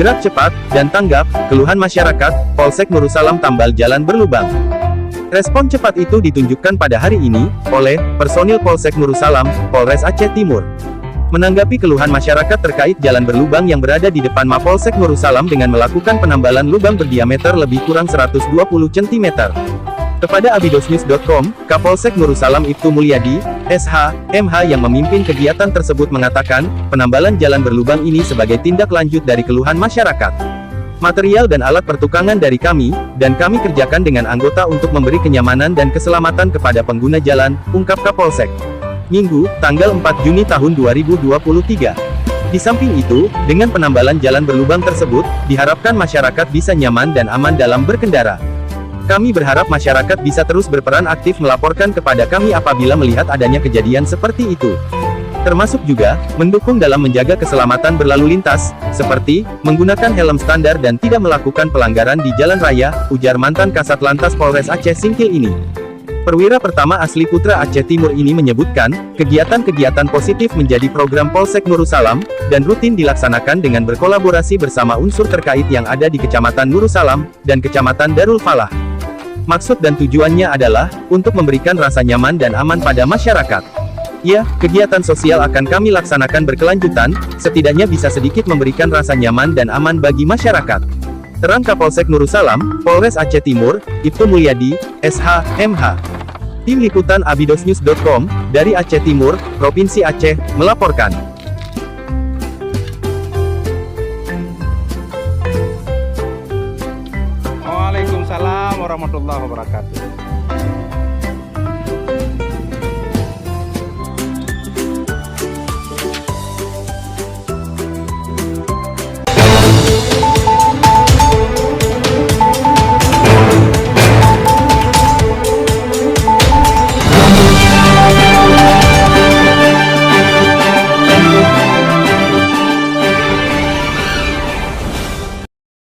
Gerak cepat, dan tanggap, keluhan masyarakat, Polsek Nurusalam tambal jalan berlubang. Respon cepat itu ditunjukkan pada hari ini, oleh personil Polsek Nurusalam, Polres Aceh Timur. Menanggapi keluhan masyarakat terkait jalan berlubang yang berada di depan Mapolsek Nurusalam dengan melakukan penambalan lubang berdiameter lebih kurang 120 cm. Kepada abidosnews.com, Kapolsek Nurusalam Ibtu Mulyadi, SH, MH yang memimpin kegiatan tersebut mengatakan, penambalan jalan berlubang ini sebagai tindak lanjut dari keluhan masyarakat. Material dan alat pertukangan dari kami, dan kami kerjakan dengan anggota untuk memberi kenyamanan dan keselamatan kepada pengguna jalan, ungkap Kapolsek. Minggu, tanggal 4 Juni tahun 2023. Di samping itu, dengan penambalan jalan berlubang tersebut, diharapkan masyarakat bisa nyaman dan aman dalam berkendara. Kami berharap masyarakat bisa terus berperan aktif melaporkan kepada kami apabila melihat adanya kejadian seperti itu. Termasuk juga, mendukung dalam menjaga keselamatan berlalu lintas, seperti, menggunakan helm standar dan tidak melakukan pelanggaran di jalan raya, ujar mantan Kasat Lantas Polres Aceh Singkil ini. Perwira pertama asli Putra Aceh Timur ini menyebutkan, kegiatan-kegiatan positif menjadi program Polsek Nurusalam, dan rutin dilaksanakan dengan berkolaborasi bersama unsur terkait yang ada di Kecamatan Nurusalam, dan Kecamatan Darul Falah. Maksud dan tujuannya adalah, untuk memberikan rasa nyaman dan aman pada masyarakat. Ya, kegiatan sosial akan kami laksanakan berkelanjutan, setidaknya bisa sedikit memberikan rasa nyaman dan aman bagi masyarakat. Terang Kapolsek Nurusalam, Polres Aceh Timur, Ibtu Mulyadi, SH, MH. Tim Liputan abidosnews.com, dari Aceh Timur, Provinsi Aceh, melaporkan. Waalaikumsalam warahmatullahi wabarakatuh.